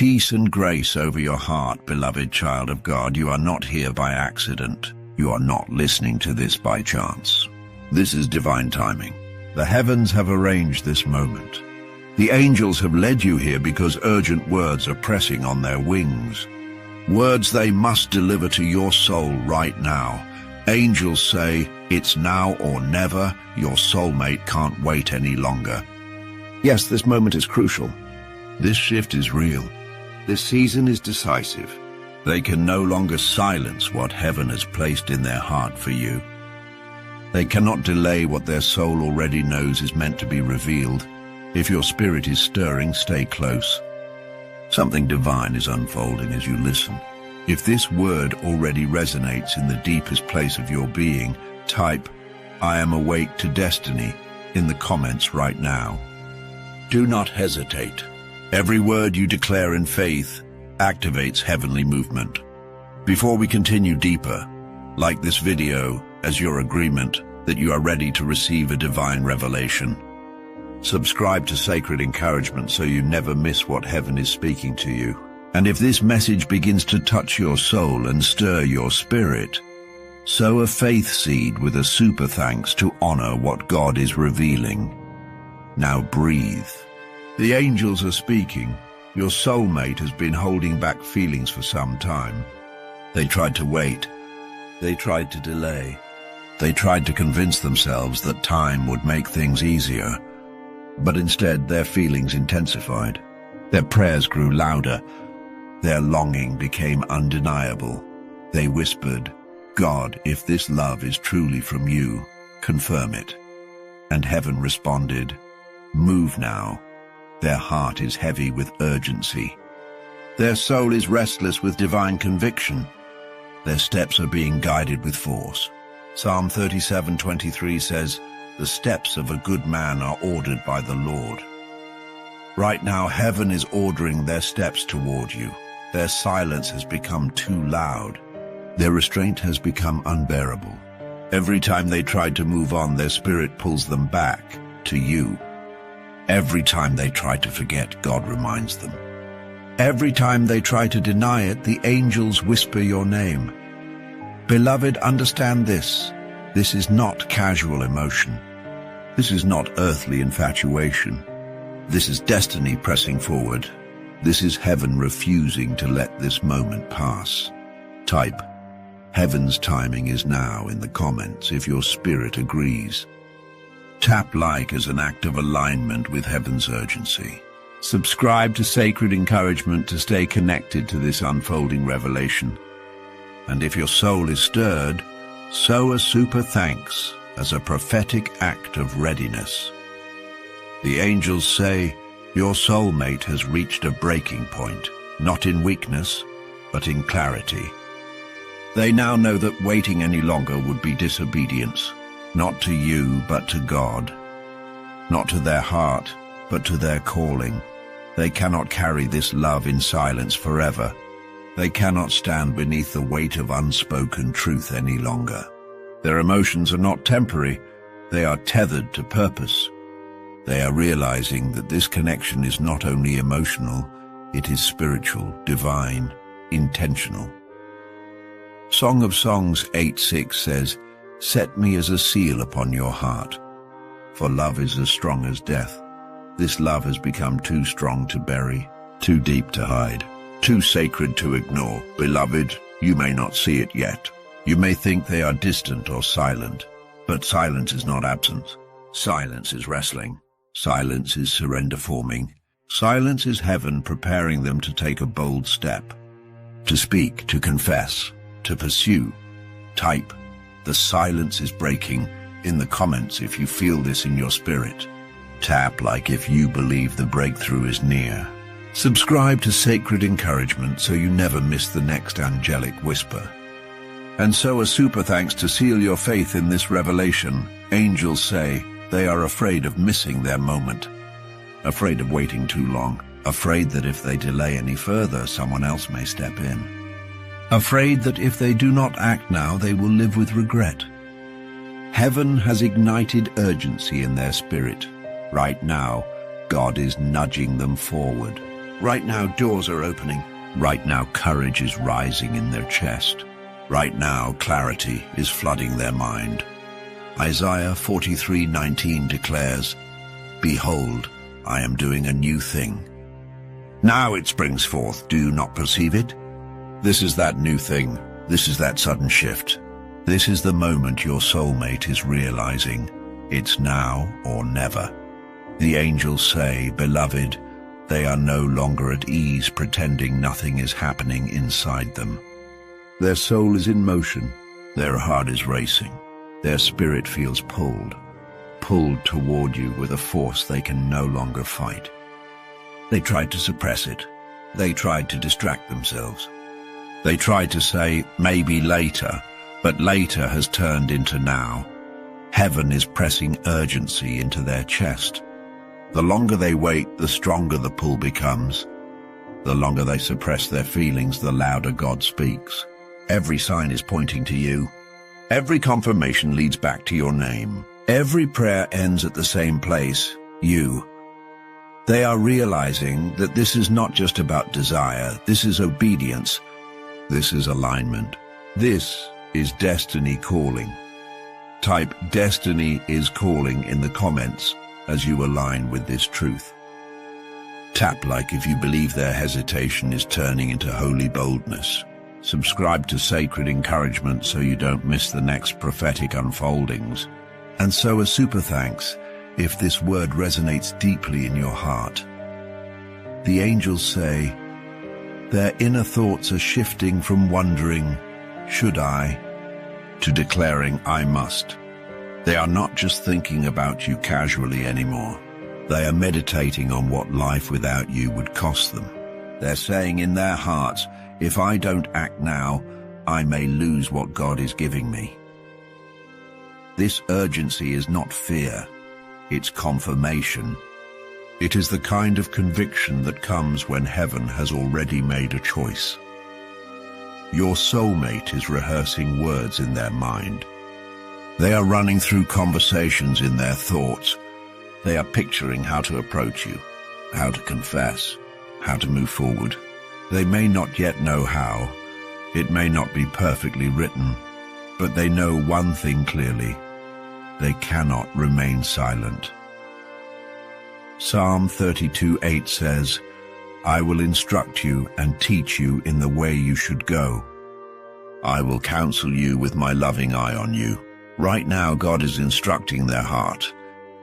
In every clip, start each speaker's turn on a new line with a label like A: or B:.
A: Peace and grace over your heart, beloved child of God. You are not here by accident. You are not listening to this by chance. This is divine timing. The heavens have arranged this moment. The angels have led you here because urgent words are pressing on their wings. Words they must deliver to your soul right now. Angels say, it's now or never. Your soulmate can't wait any longer. Yes, this moment is crucial. This shift is real. This season is decisive. They can no longer silence what heaven has placed in their heart for you. They cannot delay what their soul already knows is meant to be revealed. If your spirit is stirring, stay close. Something divine is unfolding as you listen. If this word already resonates in the deepest place of your being, type, I am awake to destiny, in the comments right now. Do not hesitate. Every word you declare in faith activates heavenly movement. Before we continue deeper, like this video as your agreement that you are ready to receive a divine revelation. Subscribe to Sacred Encouragement so you never miss what heaven is speaking to you. And if this message begins to touch your soul and stir your spirit, sow a faith seed with a super thanks to honor what God is revealing. Now breathe. The angels are speaking. Your soulmate has been holding back feelings for some time. They tried to wait. They tried to delay. They tried to convince themselves that time would make things easier. But instead, their feelings intensified. Their prayers grew louder. Their longing became undeniable. They whispered, God, if this love is truly from you, confirm it. And heaven responded, move now. Their heart is heavy with urgency. Their soul is restless with divine conviction. Their steps are being guided with force. Psalm 37:23 says, the steps of a good man are ordered by the Lord. Right now, heaven is ordering their steps toward you. Their silence has become too loud. Their restraint has become unbearable. Every time they try to move on, their spirit pulls them back to you. Every time they try to forget, God reminds them. Every time they try to deny it, the angels whisper your name. Beloved, understand this. This is not casual emotion. This is not earthly infatuation. This is destiny pressing forward. This is heaven refusing to let this moment pass. Type, heaven's timing is now in the comments if your spirit agrees. Tap like as an act of alignment with heaven's urgency. Subscribe to Sacred Encouragement to stay connected to this unfolding revelation. And if your soul is stirred, sow a super thanks as a prophetic act of readiness. The angels say, your soulmate has reached a breaking point, not in weakness, but in clarity. They now know that waiting any longer would be disobedience, not to you, but to God. Not to their heart, but to their calling. They cannot carry this love in silence forever. They cannot stand beneath the weight of unspoken truth any longer. Their emotions are not temporary, they are tethered to purpose. They are realizing that this connection is not only emotional, it is spiritual, divine, intentional. Song of Songs 8:6 says, set me as a seal upon your heart, for love is as strong as death. This love has become too strong to bury, too deep to hide, too sacred to ignore. Beloved, you may not see it yet. You may think they are distant or silent, but silence is not absence. Silence is wrestling. Silence is surrender forming. Silence is heaven preparing them to take a bold step. To speak, to confess, to pursue. Type, the silence is breaking, in the comments if you feel this in your spirit. Tap like if you believe the breakthrough is near. Subscribe to Sacred Encouragement so you never miss the next angelic whisper. And so a super thanks to seal your faith in this revelation. Angels say they are afraid of missing their moment, afraid of waiting too long, afraid that if they delay any further, someone else may step in, afraid that if they do not act now, they will live with regret. Heaven has ignited urgency in their spirit. Right now, God is nudging them forward. Right now, doors are opening. Right now, courage is rising in their chest. Right now, clarity is flooding their mind. Isaiah 43:19 declares, "Behold, I am doing a new thing. Now it springs forth. Do you not perceive it?" This is that new thing. This is that sudden shift. This is the moment your soulmate is realizing it's now or never. The angels say, "Beloved," they are no longer at ease pretending nothing is happening inside them. Their soul is in motion. Their heart is racing. Their spirit feels pulled toward you with a force they can no longer fight. They tried to suppress it. They tried to distract themselves. They tried to say, "Maybe later," but later has turned into now. Heaven is pressing urgency into their chest. The longer they wait, the stronger the pull becomes. The longer they suppress their feelings, the louder God speaks. Every sign is pointing to you. Every confirmation leads back to your name. Every prayer ends at the same place, you. They are realizing that this is not just about desire. This is obedience. This is alignment. This is destiny calling. Type "Destiny is calling" in the comments as you align with this truth. Tap like if you believe their hesitation is turning into holy boldness. Subscribe to Sacred Encouragement so you don't miss the next prophetic unfoldings. And so a super thanks if this word resonates deeply in your heart. The angels say, their inner thoughts are shifting from wondering, "Should I?" to declaring, "I must." They are not just thinking about you casually anymore. They are meditating on what life without you would cost them. They're saying in their hearts, "If I don't act now, I may lose what God is giving me." This urgency is not fear, it's confirmation. It is the kind of conviction that comes when heaven has already made a choice. Your soulmate is rehearsing words in their mind. They are running through conversations in their thoughts. They are picturing how to approach you, how to confess, how to move forward. They may not yet know how. It may not be perfectly written, but they know one thing clearly. They cannot remain silent. Psalm 32:8 says, "I will instruct you and teach you in the way you should go. I will counsel you with my loving eye on you." Right now, God is instructing their heart.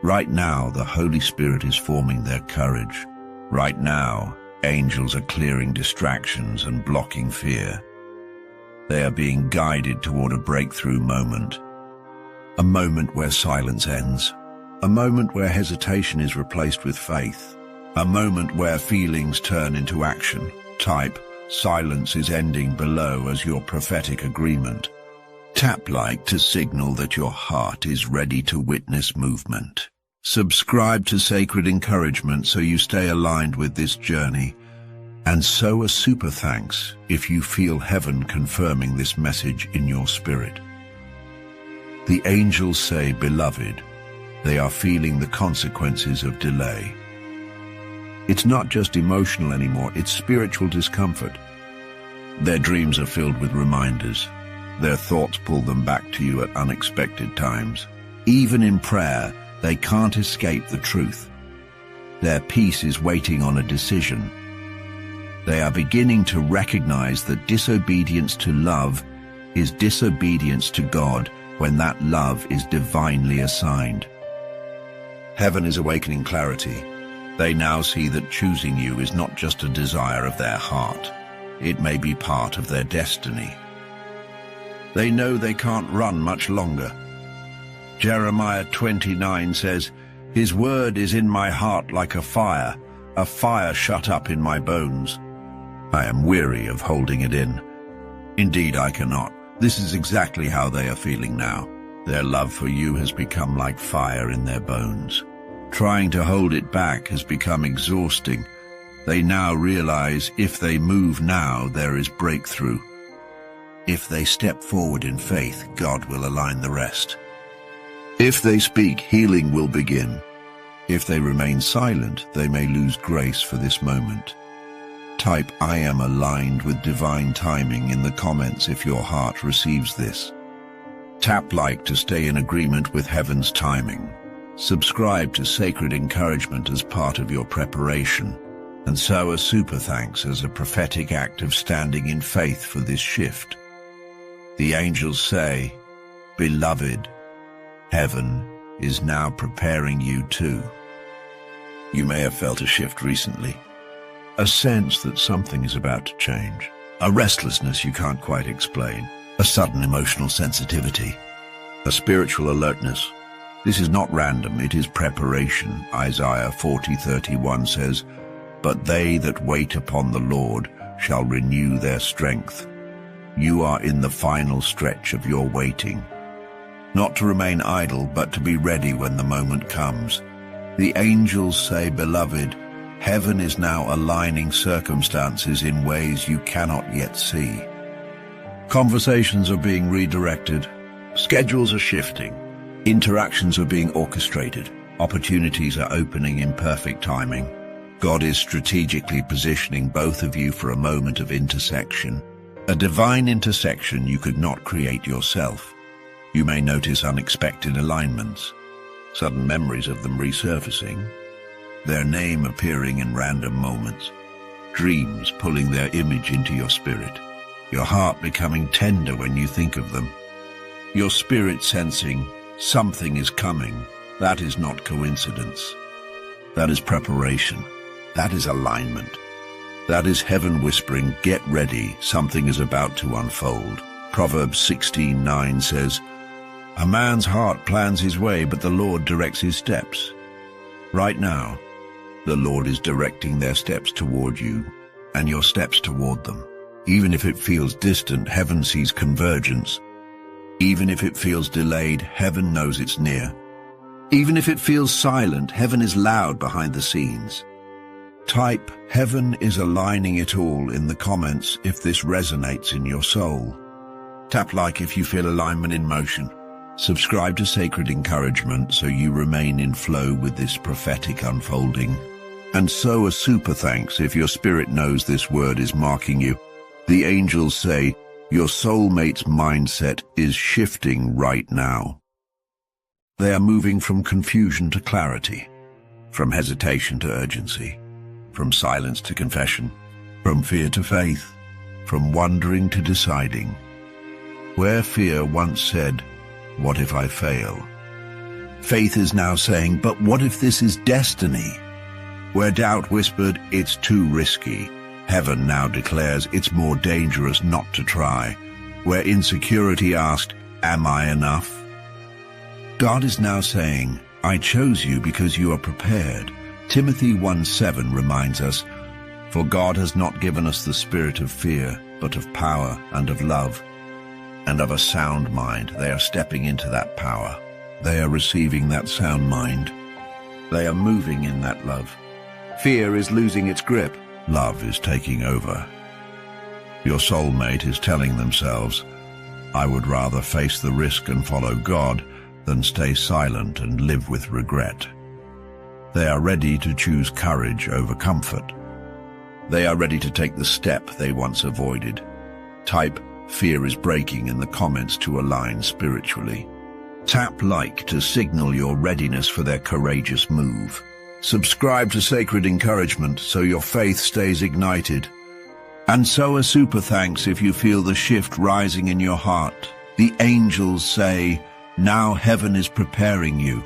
A: Right now, the Holy Spirit is forming their courage. Right now, angels are clearing distractions and blocking fear. They are being guided toward a breakthrough moment. A moment where silence ends. A moment where hesitation is replaced with faith. A moment where feelings turn into action. Type "Silence is ending" below as your prophetic agreement. Tap like to signal that your heart is ready to witness movement. Subscribe to Sacred Encouragement so you stay aligned with this journey. And so a super thanks if you feel heaven confirming this message in your spirit. The angels say, "Beloved," they are feeling the consequences of delay. It's not just emotional anymore, it's spiritual discomfort. Their dreams are filled with reminders. Their thoughts pull them back to you at unexpected times. Even in prayer, they can't escape the truth. Their peace is waiting on a decision. They are beginning to recognize that disobedience to love is disobedience to God when that love is divinely assigned. Heaven is awakening clarity. They now see that choosing you is not just a desire of their heart. It may be part of their destiny. They know they can't run much longer. Jeremiah 29 says, "His word is in my heart like a fire shut up in my bones. I am weary of holding it in. Indeed, I cannot." This is exactly how they are feeling now. Their love for you has become like fire in their bones. Trying to hold it back has become exhausting. They now realize if they move now, there is breakthrough. If they step forward in faith, God will align the rest. If they speak, healing will begin. If they remain silent, they may lose grace for this moment. Type "I am aligned with divine timing" in the comments if your heart receives this. Tap like to stay in agreement with heaven's timing. Subscribe to Sacred Encouragement as part of your preparation, and sow a super thanks as a prophetic act of standing in faith for this shift. The angels say, "Beloved, heaven is now preparing you too." You may have felt a shift recently, a sense that something is about to change, a restlessness you can't quite explain, a sudden emotional sensitivity, a spiritual alertness. This is not random, it is preparation. Isaiah 40:31 says, "But they that wait upon the Lord shall renew their strength." You are in the final stretch of your waiting, not to remain idle, but to be ready when the moment comes. The angels say, "Beloved, heaven is now aligning circumstances in ways you cannot yet see." Conversations are being redirected. Schedules are shifting. Interactions are being orchestrated. Opportunities are opening in perfect timing. God is strategically positioning both of you for a moment of intersection. A divine intersection you could not create yourself. You may notice unexpected alignments, sudden memories of them resurfacing, their name appearing in random moments, dreams pulling their image into your spirit, your heart becoming tender when you think of them, your spirit sensing something is coming. That is not coincidence. That is preparation. That is alignment. That is heaven whispering, "Get ready, something is about to unfold." Proverbs 16:9 says, "A man's heart plans his way, but the Lord directs his steps." Right now, the Lord is directing their steps toward you and your steps toward them. Even if it feels distant, heaven sees convergence. Even if it feels delayed, heaven knows it's near. Even if it feels silent, heaven is loud behind the scenes. Type "Heaven is aligning it all" in the comments if this resonates in your soul. Tap like if you feel alignment in motion. Subscribe to Sacred Encouragement so you remain in flow with this prophetic unfolding. And sow a super thanks if your spirit knows this word is marking you. The angels say, your soulmate's mindset is shifting right now. They are moving from confusion to clarity, from hesitation to urgency, from silence to confession, from fear to faith, from wondering to deciding. Where fear once said, "What if I fail?" faith is now saying, "But what if this is destiny?" Where doubt whispered, "It's too risky," heaven now declares, "It's more dangerous not to try." Where insecurity asked, "Am I enough?" God is now saying, "I chose you because you are prepared." Timothy 1:7 reminds us, "For God has not given us the spirit of fear, but of power and of love and of a sound mind." They are stepping into that power. They are receiving that sound mind. They are moving in that love. Fear is losing its grip. Love is taking over. Your soulmate is telling themselves, "I would rather face the risk and follow God than stay silent and live with regret." They are ready to choose courage over comfort. They are ready to take the step they once avoided. Type "Fear is breaking" in the comments to align spiritually. Tap like to signal your readiness for their courageous move. Subscribe to Sacred Encouragement so your faith stays ignited. And sow a super thanks if you feel the shift rising in your heart. The angels say, "Now heaven is preparing you."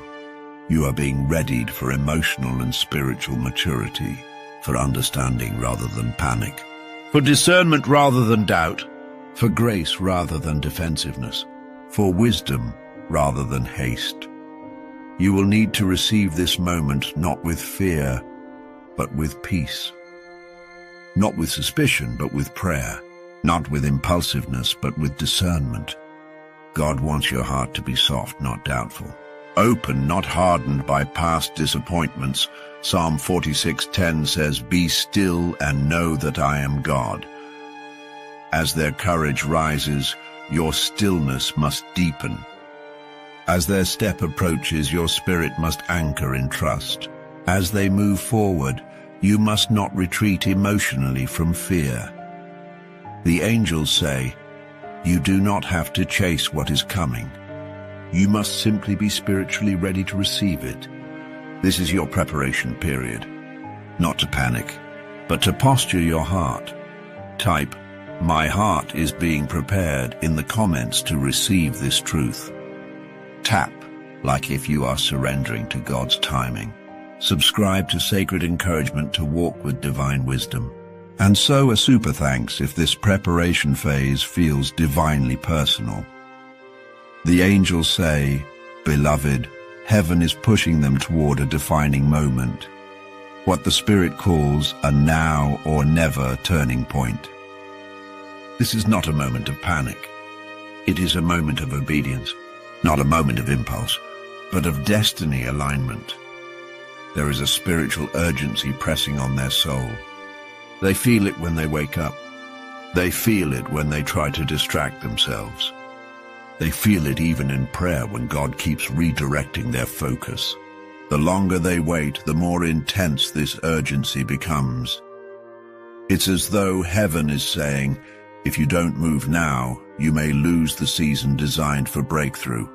A: You are being readied for emotional and spiritual maturity, for understanding rather than panic, for discernment rather than doubt, for grace rather than defensiveness, for wisdom rather than haste. You will need to receive this moment not with fear, but with peace. Not with suspicion, but with prayer. Not with impulsiveness, but with discernment. God wants your heart to be soft, not doubtful. Open, not hardened by past disappointments. Psalm 46:10 says, "Be still and know that I am God." As their courage rises, your stillness must deepen. As their step approaches, your spirit must anchor in trust. As they move forward, You must not retreat emotionally from fear. The angels say, you do not have to chase what is coming. You must simply be spiritually ready to receive it. This is your preparation period. Not to panic, but to posture your heart. Type, "My heart is being prepared" in the comments to receive this truth. Tap, like if you are surrendering to God's timing. Subscribe to Sacred Encouragement to walk with divine wisdom. And so a super thanks if this preparation phase feels divinely personal. The angels say, "Beloved, heaven is pushing them toward a defining moment, what the Spirit calls a now or never turning point." This is not a moment of panic. It is a moment of obedience, not a moment of impulse, but of destiny alignment. There is a spiritual urgency pressing on their soul. They feel it when they wake up. They feel it when they try to distract themselves. They feel it even in prayer when God keeps redirecting their focus. The longer they wait, the more intense this urgency becomes. It's as though heaven is saying, if you don't move now, you may lose the season designed for breakthrough.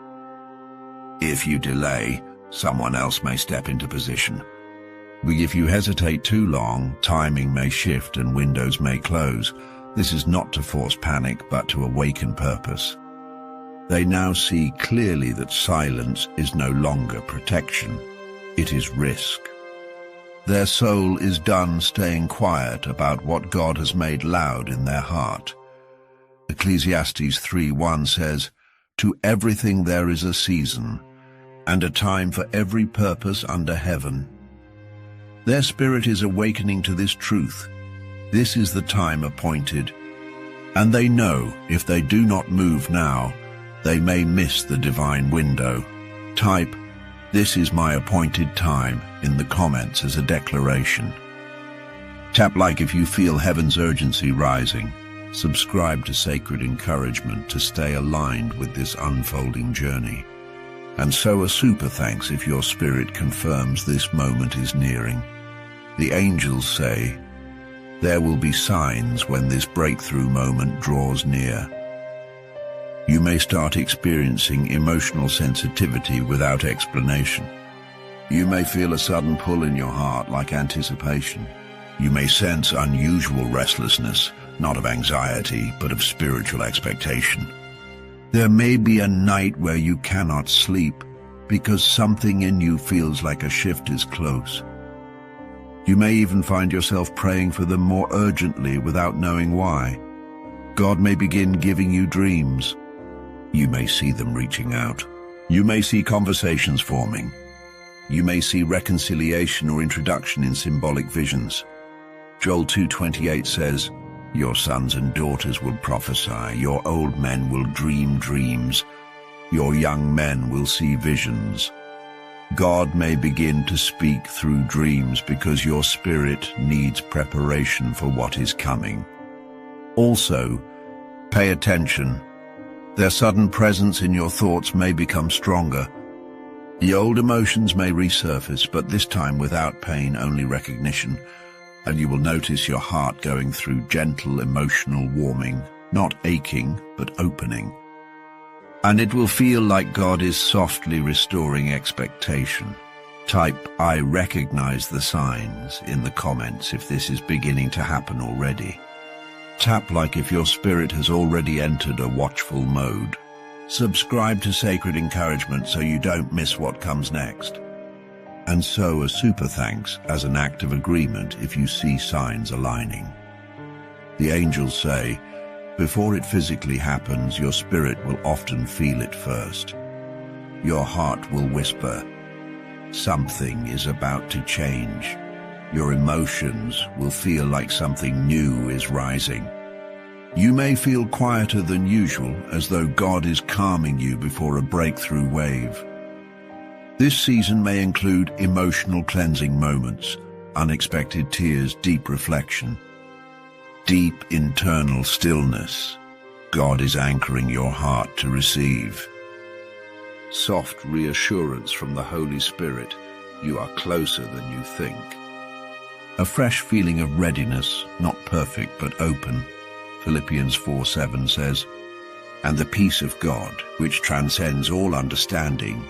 A: If you delay, someone else may step into position. But if you hesitate too long, timing may shift and windows may close. This is not to force panic, but to awaken purpose. They now see clearly that silence is no longer protection. It is risk. Their soul is done staying quiet about what God has made loud in their heart. Ecclesiastes 3:1 says, "To everything there is a season, and a time for every purpose under heaven." Their spirit is awakening to this truth. This is the time appointed, and they know if they do not move now, they may miss the divine window. Type, "This is my appointed time" in the comments as a declaration. Tap like if you feel heaven's urgency rising. Subscribe to Sacred Encouragement to stay aligned with this unfolding journey. And so a super thanks if your spirit confirms this moment is nearing. The angels say, there will be signs when this breakthrough moment draws near. You may start experiencing emotional sensitivity without explanation. You may feel a sudden pull in your heart like anticipation. You may sense unusual restlessness, not of anxiety, but of spiritual expectation. There may be a night where you cannot sleep because something in you feels like a shift is close. You may even find yourself praying for them more urgently without knowing why. God may begin giving you dreams. You may see them reaching out. You may see conversations forming. You may see reconciliation or introduction in symbolic visions. Joel 2:28 says, "Your sons and daughters will prophesy, your old men will dream dreams, your young men will see visions." God may begin to speak through dreams because your spirit needs preparation for what is coming. Also, pay attention. Their sudden presence in your thoughts may become stronger. The old emotions may resurface, but this time without pain, only recognition. And you will notice your heart going through gentle emotional warming, not aching, but opening. And it will feel like God is softly restoring expectation. Type, "I recognize the signs" in the comments if this is beginning to happen already. Tap like if your spirit has already entered a watchful mode. Subscribe to Sacred Encouragement so you don't miss what comes next. And so a super thanks as an act of agreement if you see signs aligning. The angels say, before it physically happens, your spirit will often feel it first. Your heart will whisper, something is about to change. Your emotions will feel like something new is rising. You may feel quieter than usual, as though God is calming you before a breakthrough wave. This season may include emotional cleansing moments, unexpected tears, deep reflection, deep internal stillness. God is anchoring your heart to receive. Soft reassurance from the Holy Spirit, you are closer than you think. A fresh feeling of readiness, not perfect but open. Philippians 4:7 says, "And the peace of God, which transcends all understanding,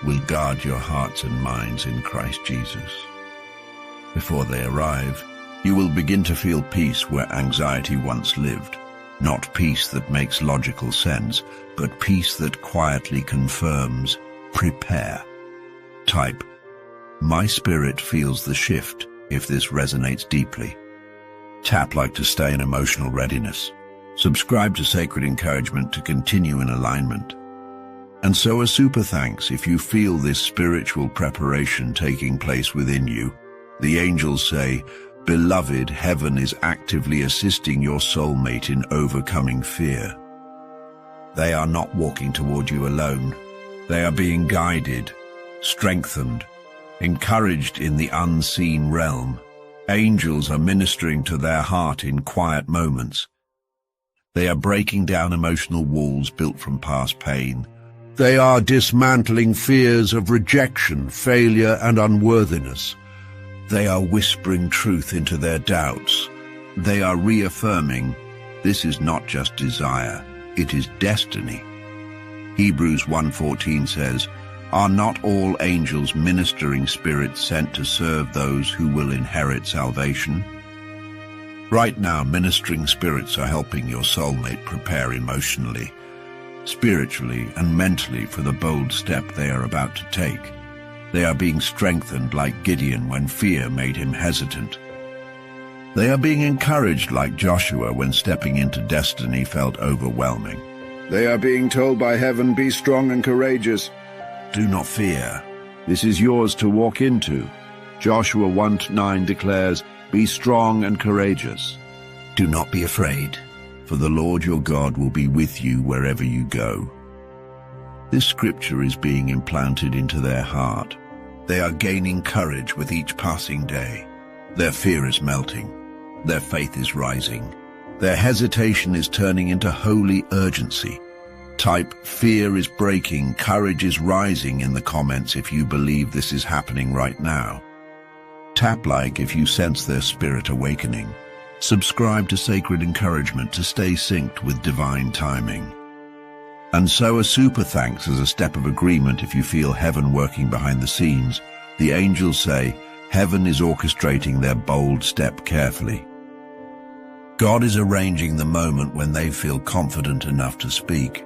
A: will guard your hearts and minds in Christ Jesus." Before they arrive, you will begin to feel peace where anxiety once lived. Not peace that makes logical sense, but peace that quietly confirms, prepare. Type, "My spirit feels the shift," if this resonates deeply. Tap like to stay in emotional readiness. Subscribe to Sacred Encouragement to continue in alignment. And so a super thanks if you feel this spiritual preparation taking place within you. The angels say, "Beloved, heaven is actively assisting your soulmate in overcoming fear." They are not walking toward you alone. They are being guided, strengthened, encouraged in the unseen realm. Angels are ministering to their heart in quiet moments. They are breaking down emotional walls built from past pain. They are dismantling fears of rejection, failure, and unworthiness. They are whispering truth into their doubts. They are reaffirming, this is not just desire, it is destiny. Hebrews 1:14 says, "Are not all angels ministering spirits sent to serve those who will inherit salvation?" Right now, ministering spirits are helping your soulmate prepare emotionally, spiritually, and mentally for the bold step they are about to take. They are being strengthened like Gideon when fear made him hesitant. They are being encouraged like Joshua when stepping into destiny felt overwhelming. They are being told by heaven, "Be strong and courageous. Do not fear. This is yours to walk into." Joshua 1:9 declares, "Be strong and courageous. Do not be afraid, for the Lord your God will be with you wherever you go." This scripture is being implanted into their heart. They are gaining courage with each passing day. Their fear is melting. Their faith is rising. Their hesitation is turning into holy urgency. Type, "Fear is breaking, courage is rising" in the comments if you believe this is happening right now. Tap like if you sense their spirit awakening. Subscribe to Sacred Encouragement to stay synced with divine timing. And so a super thanks as a step of agreement if you feel heaven working behind the scenes. The angels say, heaven is orchestrating their bold step carefully. God is arranging the moment when they feel confident enough to speak.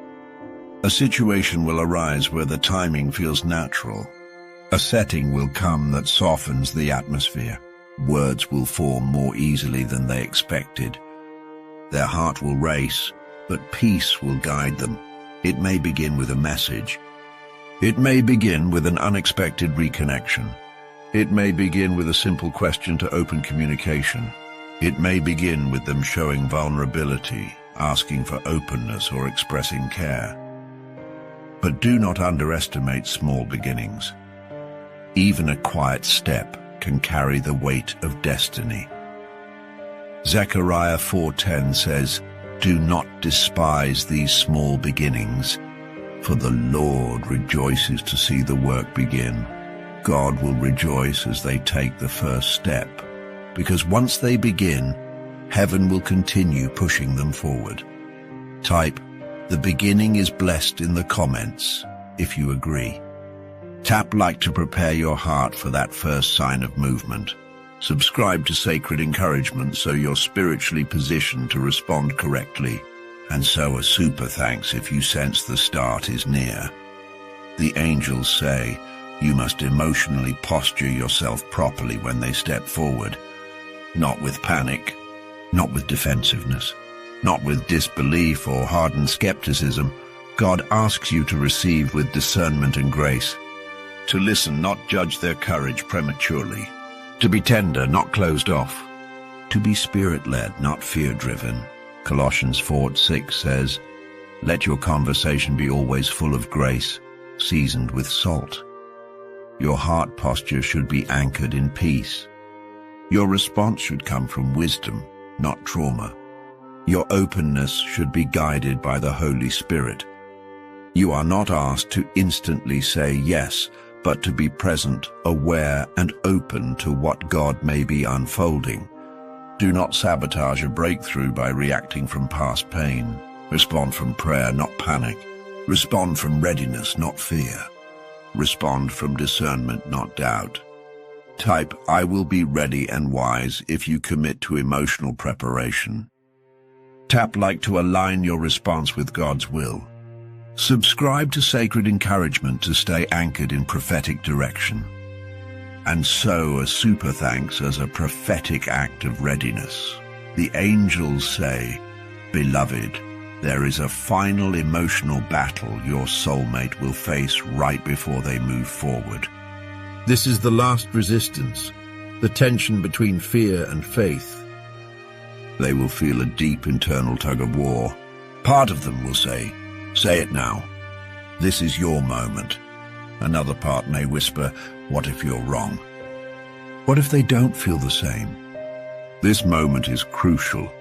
A: A situation will arise where the timing feels natural. A setting will come that softens the atmosphere. Words will form more easily than they expected. Their heart will race, but peace will guide them. It may begin with a message. It may begin with an unexpected reconnection. It may begin with a simple question to open communication. It may begin with them showing vulnerability, asking for openness or expressing care. But do not underestimate small beginnings. Even a quiet step can carry the weight of destiny. Zechariah 4:10 says, "Do not despise these small beginnings, for the Lord rejoices to see the work begin." God will rejoice as they take the first step, because once they begin, heaven will continue pushing them forward. Type, "The beginning is blessed" in the comments, if you agree. Tap like to prepare your heart for that first sign of movement. Subscribe to Sacred Encouragement so you're spiritually positioned to respond correctly. And so a super thanks if you sense the start is near. The angels say you must emotionally posture yourself properly when they step forward. Not with panic, not with defensiveness, not with disbelief or hardened skepticism. God asks you to receive with discernment and grace. To listen, not judge their courage prematurely. To be tender, not closed off. To be spirit-led, not fear-driven. Colossians 4:6 says, "Let your conversation be always full of grace, seasoned with salt." Your heart posture should be anchored in peace. Your response should come from wisdom, not trauma. Your openness should be guided by the Holy Spirit. You are not asked to instantly say yes, but to be present, aware, and open to what God may be unfolding. Do not sabotage a breakthrough by reacting from past pain. Respond from prayer, not panic. Respond from readiness, not fear. Respond from discernment, not doubt. Type, I will be ready and wise if you commit to emotional preparation. Tap like to align your response with God's will. Subscribe to Sacred Encouragement to stay anchored in prophetic direction. And so a super thanks as a prophetic act of readiness. The angels say, Beloved, there is a final emotional battle your soulmate will face right before they move forward. This is the last resistance, the tension between fear and faith. They will feel a deep internal tug of war. Part of them will say it now. This is your moment. Another part may whisper, what if you're wrong? What if they don't feel the same? This moment is crucial.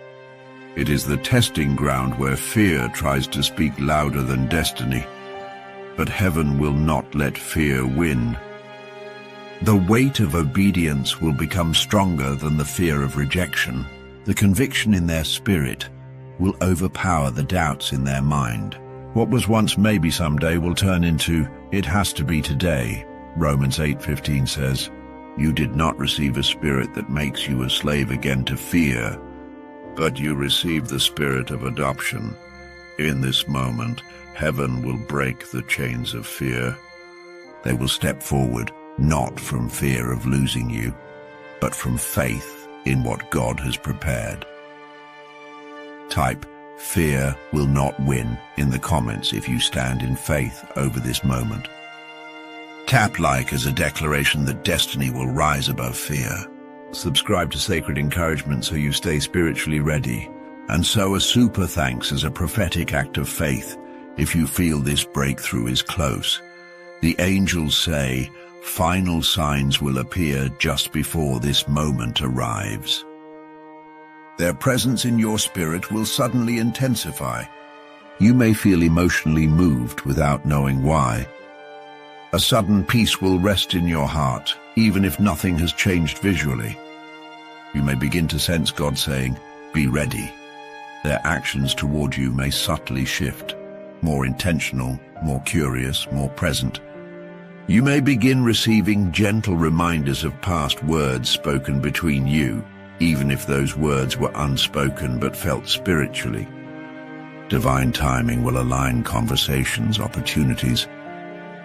A: It is the testing ground where fear tries to speak louder than destiny. But heaven will not let fear win. The weight of obedience will become stronger than the fear of rejection. The conviction in their spirit will overpower the doubts in their mind. What was once maybe someday will turn into, it has to be today. Romans 8:15 says, You did not receive a spirit that makes you a slave again to fear, but you received the spirit of adoption. In this moment, heaven will break the chains of fear. They will step forward, not from fear of losing you, but from faith in what God has prepared. Type, fear will not win in the comments if you stand in faith over this moment. Tap like as a declaration that destiny will rise above fear. Subscribe to Sacred Encouragement so you stay spiritually ready. And so a super thanks as a prophetic act of faith if you feel this breakthrough is close. The angels say, final signs will appear just before this moment arrives. Their presence in your spirit will suddenly intensify. You may feel emotionally moved without knowing why. A sudden peace will rest in your heart, even if nothing has changed visually. You may begin to sense God saying, be ready. Their actions toward you may subtly shift, more intentional, more curious, more present. You may begin receiving gentle reminders of past words spoken between you, even if those words were unspoken but felt spiritually. Divine timing will align conversations, opportunities,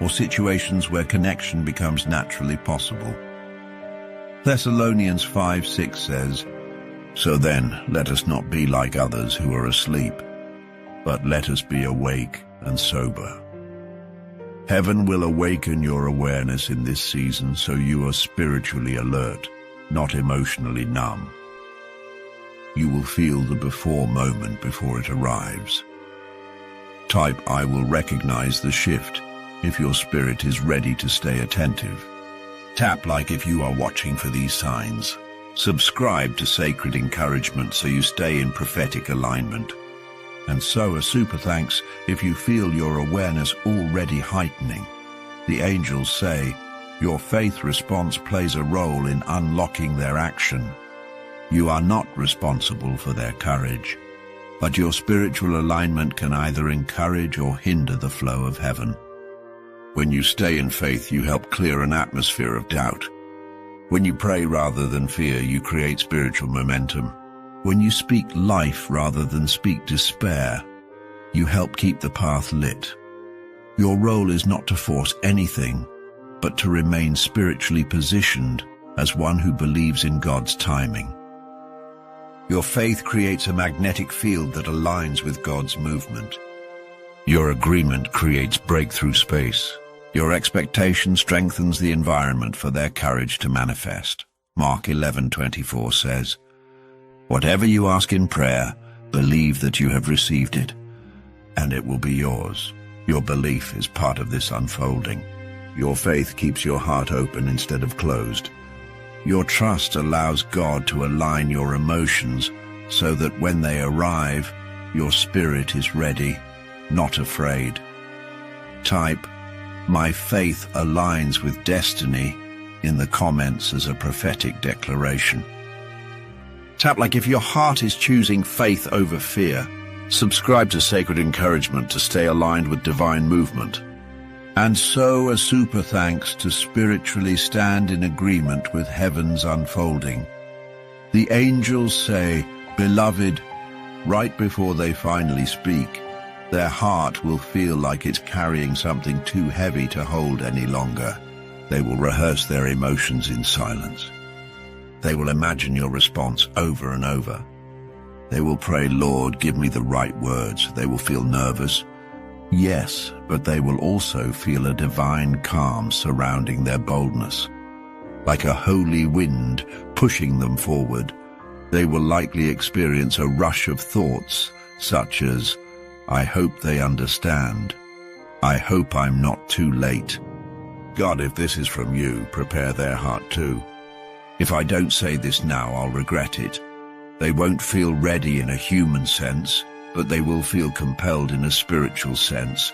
A: or situations where connection becomes naturally possible. Thessalonians 5:6 says, So then, let us not be like others who are asleep, but let us be awake and sober. Heaven will awaken your awareness in this season so you are spiritually alert, not emotionally numb. You will feel the before moment before it arrives. Type, I will recognize the shift if your spirit is ready to stay attentive. Tap like if you are watching for these signs. Subscribe to Sacred Encouragement so you stay in prophetic alignment. And so a super thanks if you feel your awareness already heightening. The angels say, your faith response plays a role in unlocking their action. You are not responsible for their courage, but your spiritual alignment can either encourage or hinder the flow of heaven. When you stay in faith, you help clear an atmosphere of doubt. When you pray rather than fear, you create spiritual momentum. When you speak life rather than speak despair, you help keep the path lit. Your role is not to force anything, but to remain spiritually positioned as one who believes in God's timing. Your faith creates a magnetic field that aligns with God's movement. Your agreement creates breakthrough space. Your expectation strengthens the environment for their courage to manifest. Mark 11:24 says, Whatever you ask in prayer, believe that you have received it, and it will be yours. Your belief is part of this unfolding. Your faith keeps your heart open instead of closed. Your trust allows God to align your emotions so that when they arrive, your spirit is ready, not afraid. Type, My faith aligns with destiny in the comments as a prophetic declaration. Tap like if your heart is choosing faith over fear. Subscribe to Sacred Encouragement to stay aligned with divine movement. And so a super thanks to spiritually stand in agreement with heaven's unfolding. The angels say, "Beloved," right before they finally speak. Their heart will feel like it's carrying something too heavy to hold any longer. They will rehearse their emotions in silence. They will imagine your response over and over. They will pray, "Lord, give me the right words." They will feel nervous. Yes, but they will also feel a divine calm surrounding their boldness. Like a holy wind pushing them forward, they will likely experience a rush of thoughts such as, "I hope they understand. I hope I'm not too late. God, if this is from you, prepare their heart too. If I don't say this now, I'll regret it." They won't feel ready in a human sense, but they will feel compelled in a spiritual sense.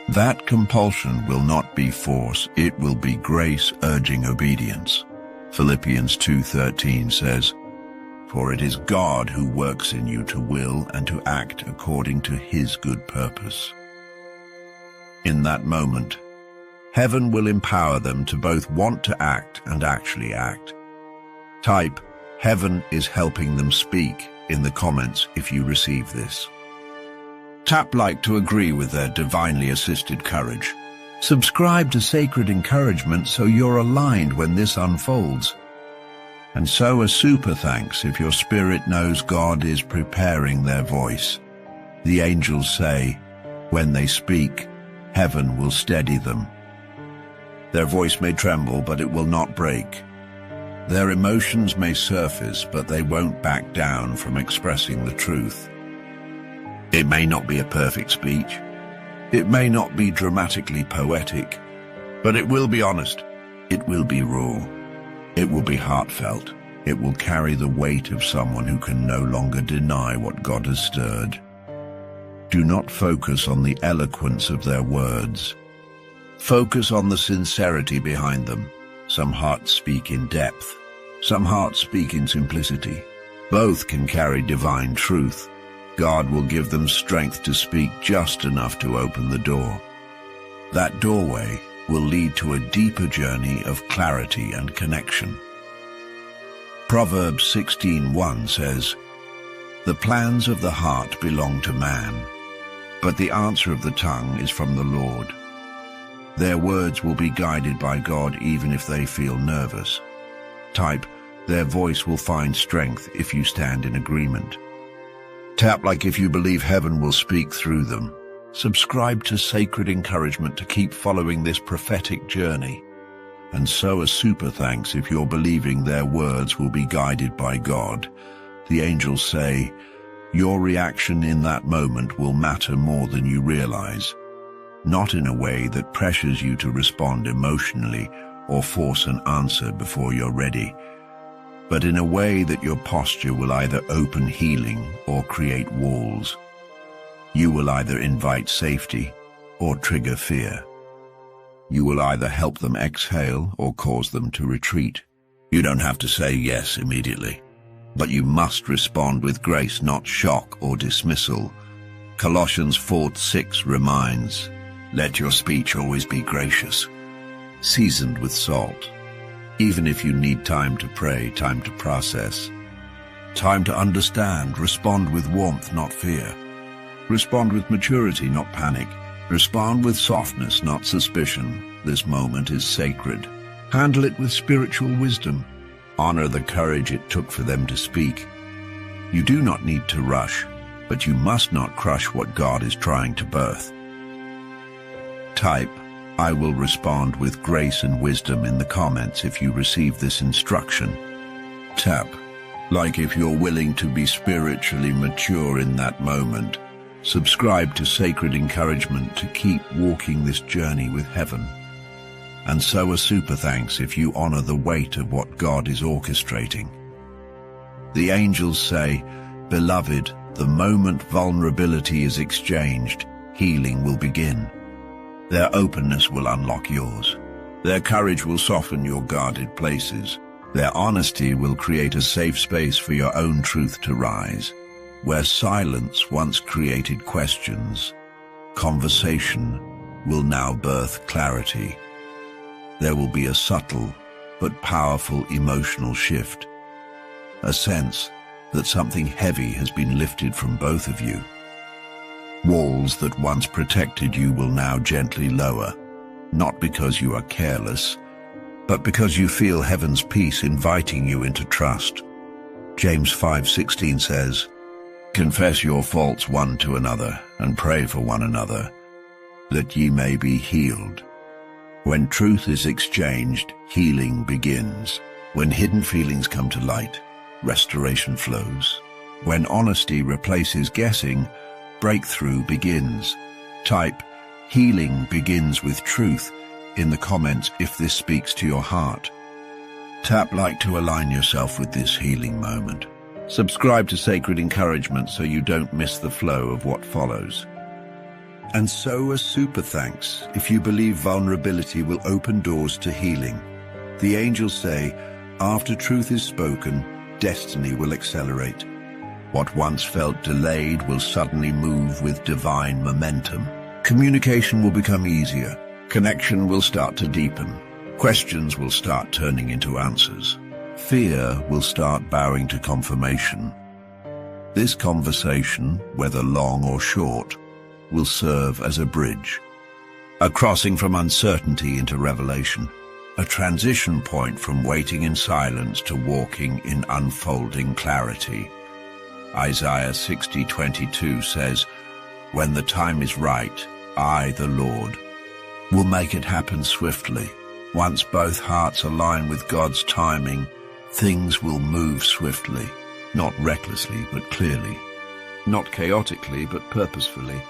A: That compulsion will not be force, it will be grace urging obedience. Philippians 2:13 says, "For it is God who works in you to will and to act according to his good purpose." In that moment, heaven will empower them to both want to act and actually act. Type, "Heaven is helping them speak," in the comments if you receive this. Tap like to agree with their divinely assisted courage. Subscribe to Sacred Encouragement so you're aligned when this unfolds. And so a super thanks if your spirit knows God is preparing their voice. The angels say, when they speak, heaven will steady them. Their voice may tremble, but it will not break. Their emotions may surface, but they won't back down from expressing the truth. It may not be a perfect speech. It may not be dramatically poetic, but it will be honest. It will be raw. It will be heartfelt. It will carry the weight of someone who can no longer deny what God has stirred. Do not focus on the eloquence of their words. Focus on the sincerity behind them. Some hearts speak in depth. Some hearts speak in simplicity. Both can carry divine truth. God will give them strength to speak just enough to open the door. That doorway will lead to a deeper journey of clarity and connection. Proverbs 16:1 says, "The plans of the heart belong to man, but the answer of the tongue is from the Lord." Their words will be guided by God even if they feel nervous. Type, "Their voice will find strength if you stand in agreement." Tap like if you believe heaven will speak through them. Subscribe to Sacred Encouragement to keep following this prophetic journey. And so a super thanks if you're believing their words will be guided by God. The angels say, your reaction in that moment will matter more than you realize. Not in a way that pressures you to respond emotionally or force an answer before you're ready, but in a way that your posture will either open healing or create walls. You will either invite safety or trigger fear. You will either help them exhale or cause them to retreat. You don't have to say yes immediately, but you must respond with grace, not shock or dismissal. Colossians 4:6 reminds, "Let your speech always be gracious, seasoned with salt." Even if you need time to pray, time to process, time to understand, respond with warmth, not fear. Respond with maturity, not panic. Respond with softness, not suspicion. This moment is sacred. Handle it with spiritual wisdom. Honor the courage it took for them to speak. You do not need to rush, but you must not crush what God is trying to birth. Type, "I will respond with grace and wisdom" in the comments if you receive this instruction. Tap, like if you're willing to be spiritually mature in that moment. Subscribe to Sacred Encouragement to keep walking this journey with heaven. And so a super thanks if you honor the weight of what God is orchestrating. The angels say, "Beloved, the moment vulnerability is exchanged, healing will begin." Their openness will unlock yours. Their courage will soften your guarded places. Their honesty will create a safe space for your own truth to rise. Where silence once created questions, conversation will now birth clarity. There will be a subtle but powerful emotional shift, a sense that something heavy has been lifted from both of you. Walls that once protected you will now gently lower, not because you are careless, but because you feel heaven's peace inviting you into trust. James 5:16 says, "Confess your faults one to another, and pray for one another, that ye may be healed." When truth is exchanged, healing begins. When hidden feelings come to light, restoration flows. When honesty replaces guessing, breakthrough begins. Type, "Healing begins with truth," in the comments if this speaks to your heart. Tap like to align yourself with this healing moment. Subscribe to Sacred Encouragement so you don't miss the flow of what follows. And so a super thanks if you believe vulnerability will open doors to healing. The angels say, after truth is spoken, destiny will accelerate. What once felt delayed will suddenly move with divine momentum. Communication will become easier. Connection will start to deepen. Questions will start turning into answers. Fear will start bowing to confirmation. This conversation, whether long or short, will serve as a bridge, a crossing from uncertainty into revelation, a transition point from waiting in silence to walking in unfolding clarity. Isaiah 60:22 says, "When the time is right, I, the Lord, will make it happen swiftly." Once both hearts align with God's timing, things will move swiftly, not recklessly but clearly, not chaotically but purposefully.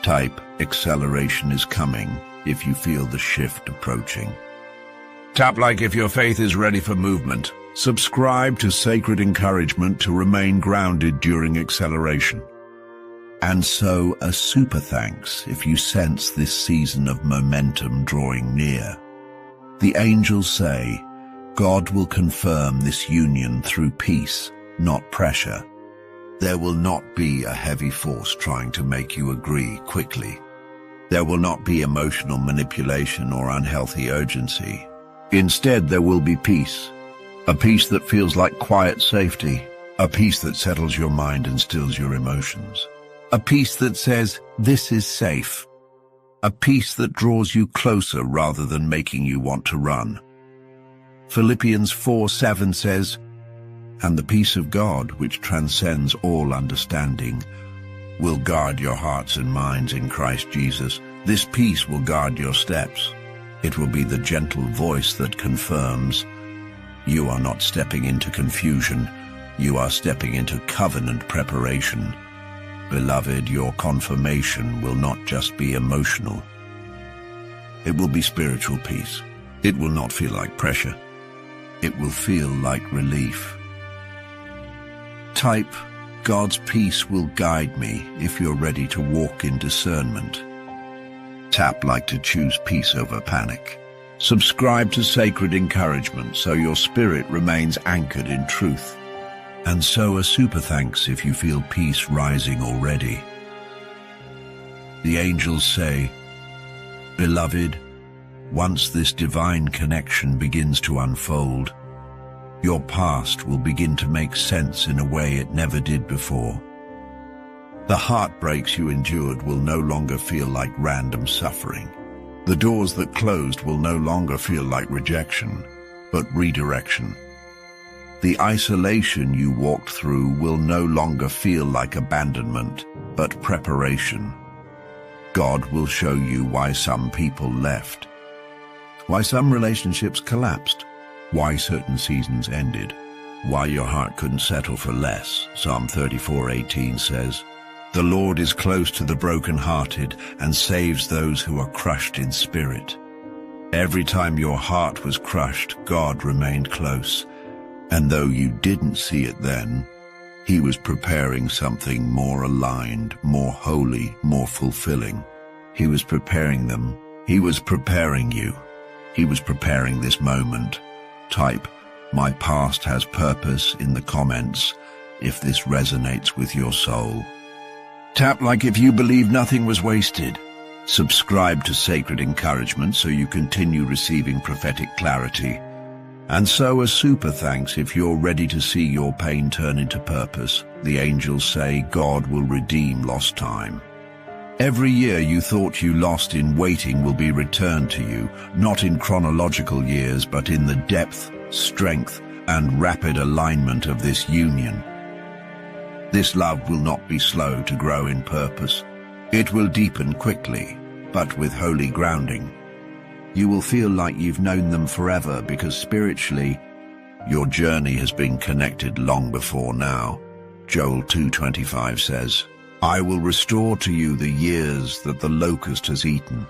A: Type, "Acceleration is coming," if you feel the shift approaching. Tap like if your faith is ready for movement. Subscribe to Sacred Encouragement to remain grounded during acceleration. And so a super thanks if you sense this season of momentum drawing near. The angels say, God will confirm this union through peace, not pressure. There will not be a heavy force trying to make you agree quickly. There will not be emotional manipulation or unhealthy urgency. Instead, there will be peace. A peace that feels like quiet safety. A peace that settles your mind and stills your emotions. A peace that says, this is safe. A peace that draws you closer rather than making you want to run. Philippians 4:7 says, "And the peace of God, which transcends all understanding, will guard your hearts and minds in Christ Jesus." This peace will guard your steps. It will be the gentle voice that confirms, you are not stepping into confusion, you are stepping into covenant preparation. Beloved, your confirmation will not just be emotional. It will be spiritual peace. It will not feel like pressure. It will feel like relief. Type, God's peace will guide me if you're ready to walk in discernment. Tap like to choose peace over panic. Subscribe to Sacred Encouragement so your spirit remains anchored in truth. And so a super thanks if you feel peace rising already. The angels say, Beloved, once this divine connection begins to unfold, your past will begin to make sense in a way it never did before. The heartbreaks you endured will no longer feel like random suffering. The doors that closed will no longer feel like rejection, but redirection. The isolation you walked through will no longer feel like abandonment, but preparation. God will show you why some people left, why some relationships collapsed, why certain seasons ended, why your heart couldn't settle for less. Psalm 34:18 says, The Lord is close to the brokenhearted and saves those who are crushed in spirit. Every time your heart was crushed, God remained close. And though you didn't see it then, He was preparing something more aligned, more holy, more fulfilling. He was preparing them. He was preparing you. He was preparing this moment. Type, "My past has purpose" in the comments if this resonates with your soul. Tap like if you believe nothing was wasted. Subscribe to Sacred Encouragement so you continue receiving prophetic clarity. And so a super thanks if you're ready to see your pain turn into purpose. The angels say God will redeem lost time. Every year you thought you lost in waiting will be returned to you, not in chronological years, but in the depth, strength, and rapid alignment of this union. This love will not be slow to grow in purpose. It will deepen quickly, but with holy grounding. You will feel like you've known them forever because spiritually, your journey has been connected long before now. Joel 2:25 says, "I will restore to you the years that the locust has eaten."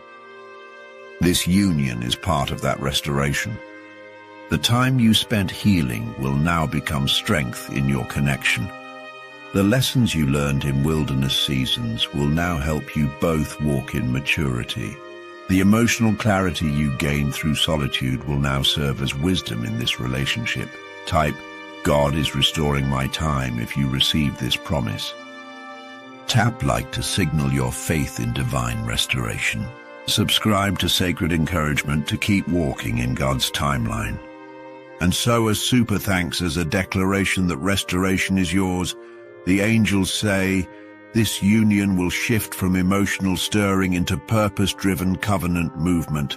A: This union is part of that restoration. The time you spent healing will now become strength in your connection. The lessons you learned in wilderness seasons will now help you both walk in maturity. The emotional clarity you gained through solitude will now serve as wisdom in this relationship. Type, "God is restoring my time" if you receive this promise. Tap like to signal your faith in divine restoration. Subscribe to Sacred Encouragement to keep walking in God's timeline. And so a super thanks as a declaration that restoration is yours. The angels say, this union will shift from emotional stirring into purpose-driven covenant movement.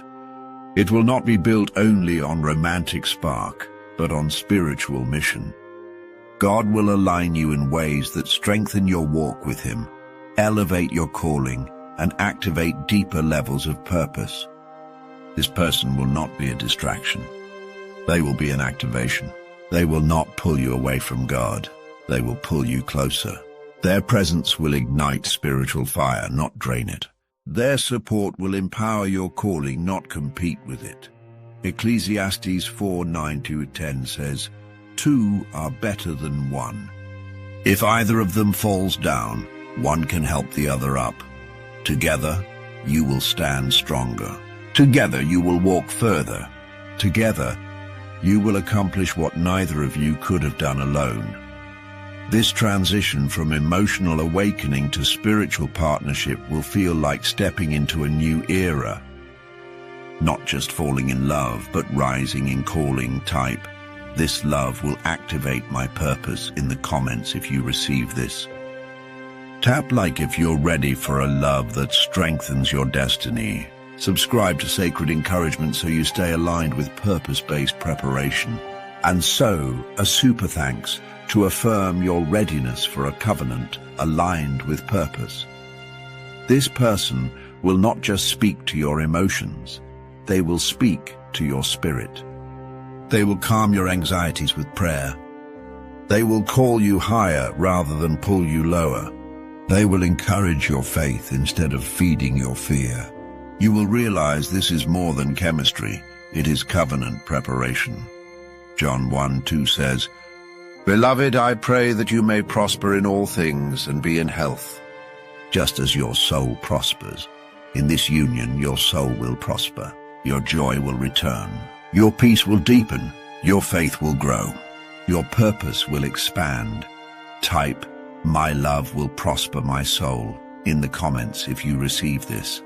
A: It will not be built only on romantic spark, but on spiritual mission. God will align you in ways that strengthen your walk with Him, elevate your calling, and activate deeper levels of purpose. This person will not be a distraction. They will be an activation. They will not pull you away from God. They will pull you closer. Their presence will ignite spiritual fire, not drain it. Their support will empower your calling, not compete with it. Ecclesiastes 4:9-10 says, "Two are better than one. If either of them falls down, one can help the other up. Together, you will stand stronger. Together, you will walk further. Together, you will accomplish what neither of you could have done alone." This transition from emotional awakening to spiritual partnership will feel like stepping into a new era. Not just falling in love, but rising in calling. Type, "This love will activate my purpose" in the comments if you receive this. Tap like if you're ready for a love that strengthens your destiny. Subscribe to Sacred Encouragement so you stay aligned with purpose-based preparation. And so, a super thanks to affirm your readiness for a covenant aligned with purpose. This person will not just speak to your emotions, they will speak to your spirit. They will calm your anxieties with prayer. They will call you higher rather than pull you lower. They will encourage your faith instead of feeding your fear. You will realize this is more than chemistry, it is covenant preparation. John 1:2 says, "Beloved, I pray that you may prosper in all things and be in health, just as your soul prospers." In this union, your soul will prosper, your joy will return, your peace will deepen, your faith will grow, your purpose will expand. Type, "My love will prosper my soul" in the comments if you receive this.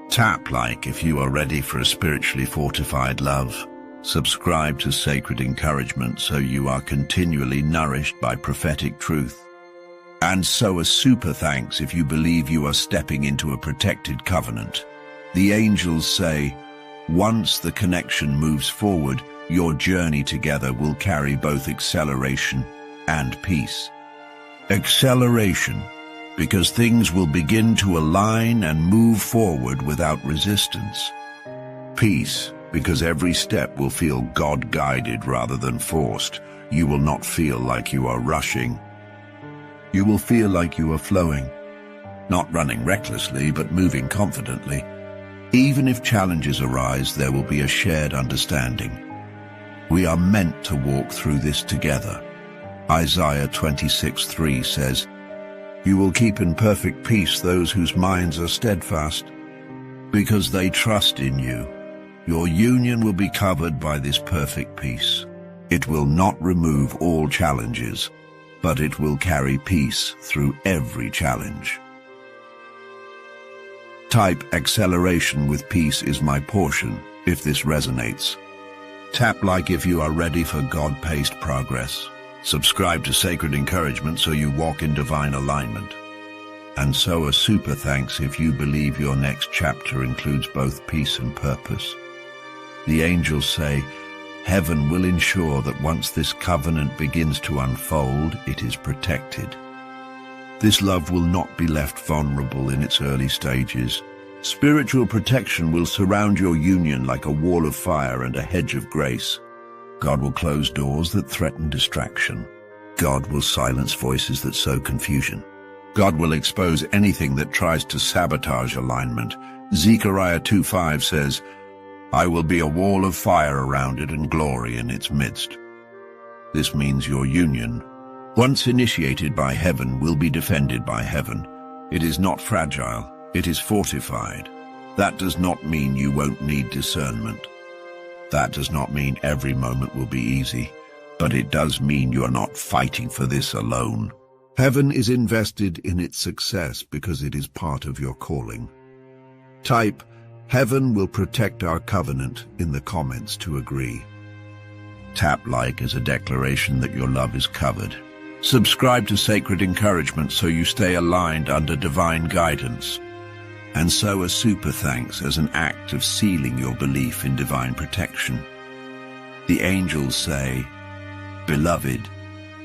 A: Tap like if you are ready for a spiritually fortified love. Subscribe to Sacred Encouragement so you are continually nourished by prophetic truth. And so a super thanks if you believe you are stepping into a protected covenant. The angels say, once the connection moves forward, your journey together will carry both acceleration and peace. Acceleration, because things will begin to align and move forward without resistance. Peace, because every step will feel God-guided rather than forced. You will not feel like you are rushing. You will feel like you are flowing, not running recklessly, but moving confidently. Even if challenges arise, there will be a shared understanding. We are meant to walk through this together. Isaiah 26:3 says, You will keep in perfect peace those whose minds are steadfast, because they trust in you. Your union will be covered by this perfect peace. It will not remove all challenges, but it will carry peace through every challenge. Type acceleration with peace is my portion if this resonates. Tap like if you are ready for God-paced progress. Subscribe to Sacred Encouragement so you walk in divine alignment. And so a super thanks if you believe your next chapter includes both peace and purpose. The angels say, heaven will ensure that once this covenant begins to unfold, it is protected. This love will not be left vulnerable in its early stages. Spiritual protection will surround your union like a wall of fire and a hedge of grace. God will close doors that threaten distraction. God will silence voices that sow confusion. God will expose anything that tries to sabotage alignment. Zechariah 2:5 says, I will be a wall of fire around it and glory in its midst. This means your union, once initiated by heaven, will be defended by heaven. It is not fragile, it is fortified. That does not mean you won't need discernment. That does not mean every moment will be easy, but it does mean you are not fighting for this alone. Heaven is invested in its success because it is part of your calling. Type, heaven will protect our covenant in the comments to agree. Tap like as a declaration that your love is covered. Subscribe to Sacred Encouragement so you stay aligned under divine guidance. And so a super thanks as an act of sealing your belief in divine protection. The angels say, Beloved,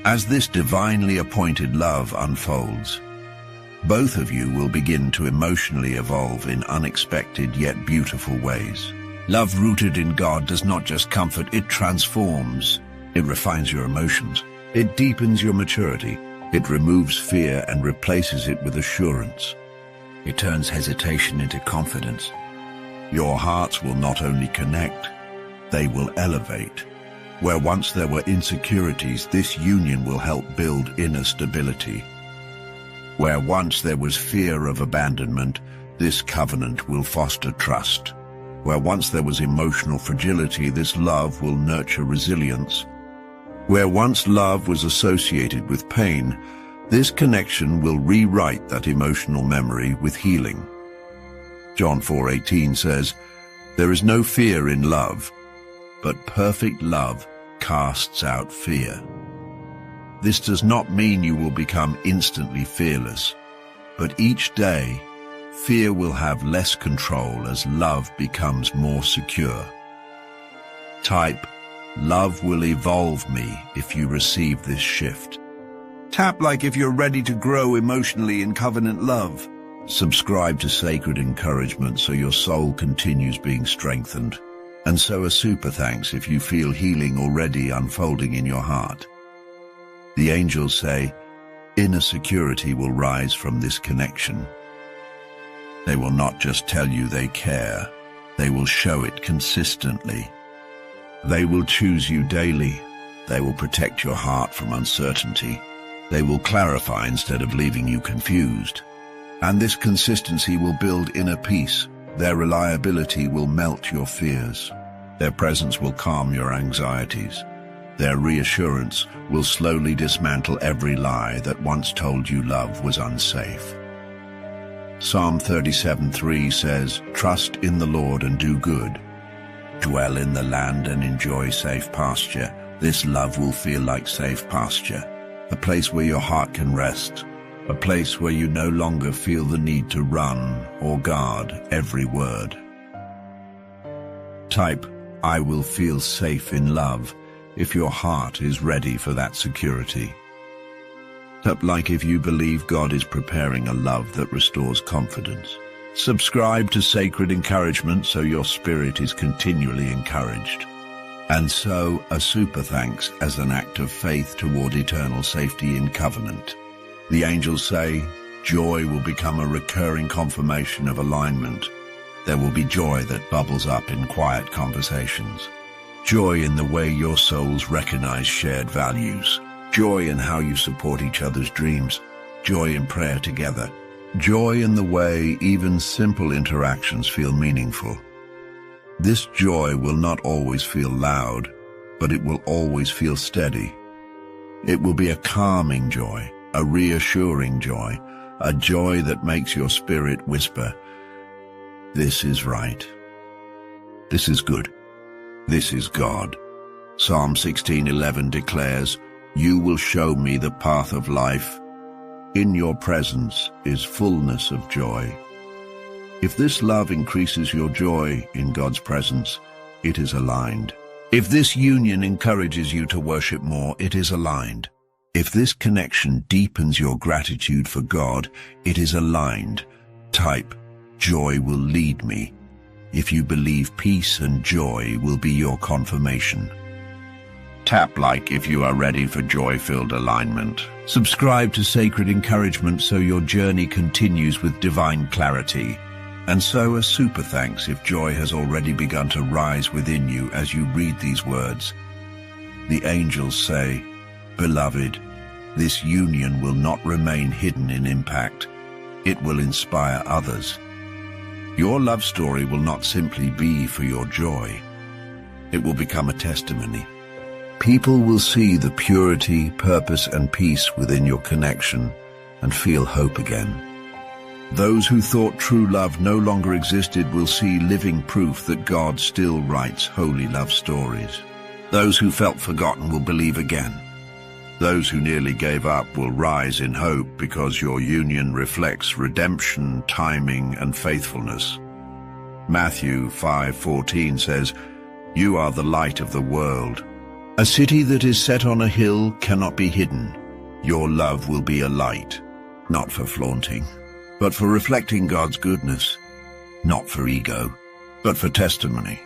A: as this divinely appointed love unfolds, both of you will begin to emotionally evolve in unexpected yet beautiful ways. Love rooted in God does not just comfort, it transforms. It refines your emotions. It deepens your maturity. It removes fear and replaces it with assurance. It turns hesitation into confidence. Your hearts will not only connect, they will elevate. Where once there were insecurities, this union will help build inner stability. Where once there was fear of abandonment, this covenant will foster trust. Where once there was emotional fragility, this love will nurture resilience. Where once love was associated with pain, this connection will rewrite that emotional memory with healing. John 4:18 says, There is no fear in love, but perfect love casts out fear. This does not mean you will become instantly fearless, but each day, fear will have less control as love becomes more secure. Type, love will evolve me if you receive this shift. Tap like if you're ready to grow emotionally in covenant love. Subscribe to Sacred Encouragement so your soul continues being strengthened. And so a super thanks if you feel healing already unfolding in your heart. The angels say, inner security will rise from this connection. They will not just tell you they care, they will show it consistently. They will choose you daily. They will protect your heart from uncertainty. They will clarify instead of leaving you confused. And this consistency will build inner peace. Their reliability will melt your fears. Their presence will calm your anxieties. Their reassurance will slowly dismantle every lie that once told you love was unsafe. Psalm 37:3 says, Trust in the Lord and do good. Dwell in the land and enjoy safe pasture. This love will feel like safe pasture. A place where your heart can rest, a place where you no longer feel the need to run or guard every word. Type, I will feel safe in love if your heart is ready for that security. Tap like if you believe God is preparing a love that restores confidence. Subscribe to Sacred Encouragement so your spirit is continually encouraged. And so, a super thanks as an act of faith toward eternal safety in covenant. The angels say, joy will become a recurring confirmation of alignment. There will be joy that bubbles up in quiet conversations. Joy in the way your souls recognize shared values. Joy in how you support each other's dreams. joy in prayer together. Joy in the way even simple interactions feel meaningful. This joy will not always feel loud, but it will always feel steady. It will be a calming joy, a reassuring joy, a joy that makes your spirit whisper, "This is right. This is good. This is God." Psalm 16:11 declares, "You will show me the path of life. In your presence is fullness of joy." If this love increases your joy in God's presence, it is aligned. If this union encourages you to worship more, it is aligned. If this connection deepens your gratitude for God, it is aligned. Type, "Joy will lead me." If you believe peace and joy will be your confirmation. Tap like if you are ready for joy-filled alignment. Subscribe to Sacred Encouragement so your journey continues with divine clarity. And so a super thanks if joy has already begun to rise within you as you read these words. The angels say, "Beloved, this union will not remain hidden in impact. It will inspire others." Your love story will not simply be for your joy. It will become a testimony. People will see the purity, purpose, and peace within your connection and feel hope again. Those who thought true love no longer existed will see living proof that God still writes holy love stories. Those who felt forgotten will believe again. Those who nearly gave up will rise in hope because your union reflects redemption, timing, and faithfulness. Matthew 5:14 says, "You are the light of the world. A city that is set on a hill cannot be hidden. Your love will be a light, not for flaunting, but for reflecting God's goodness, not for ego, but for testimony."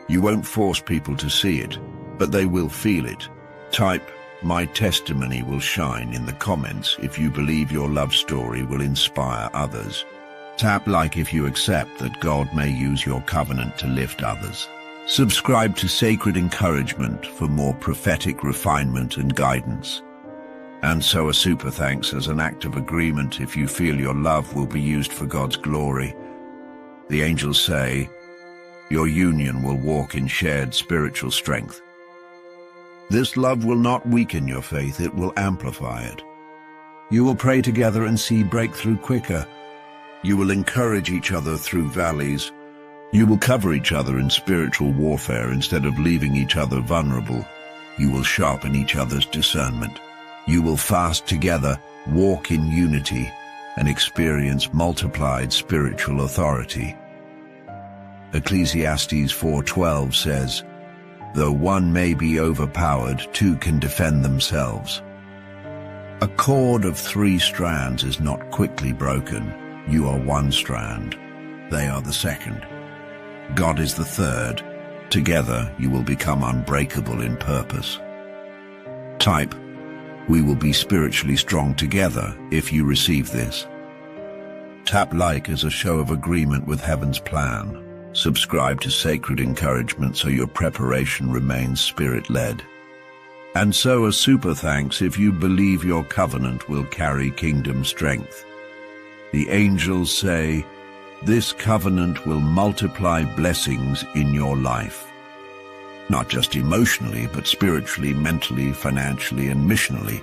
A: You won't force people to see it, but they will feel it. Type, "My testimony will shine" in the comments if you believe your love story will inspire others. Tap like if you accept that God may use your covenant to lift others. Subscribe to Sacred Encouragement for more prophetic refinement and guidance. And so a super thanks as an act of agreement if you feel your love will be used for God's glory. The angels say, your union will walk in shared spiritual strength. This love will not weaken your faith, it will amplify it. You will pray together and see breakthrough quicker. You will encourage each other through valleys. You will cover each other in spiritual warfare instead of leaving each other vulnerable. You will sharpen each other's discernment. You will fast together, walk in unity, and experience multiplied spiritual authority. Ecclesiastes 4:12 says, "Though one may be overpowered, two can defend themselves." A cord of 3 strands is not quickly broken. You are one strand. They are the second. God is the third. Together, you will become unbreakable in purpose. Type, "We will be spiritually strong together" if you receive this. Tap like as a show of agreement with heaven's plan. Subscribe to Sacred Encouragement so your preparation remains spirit-led. And so a super thanks if you believe your covenant will carry kingdom strength. The angels say, "This covenant will multiply blessings in your life." Not just emotionally, but spiritually, mentally, financially, and missionally.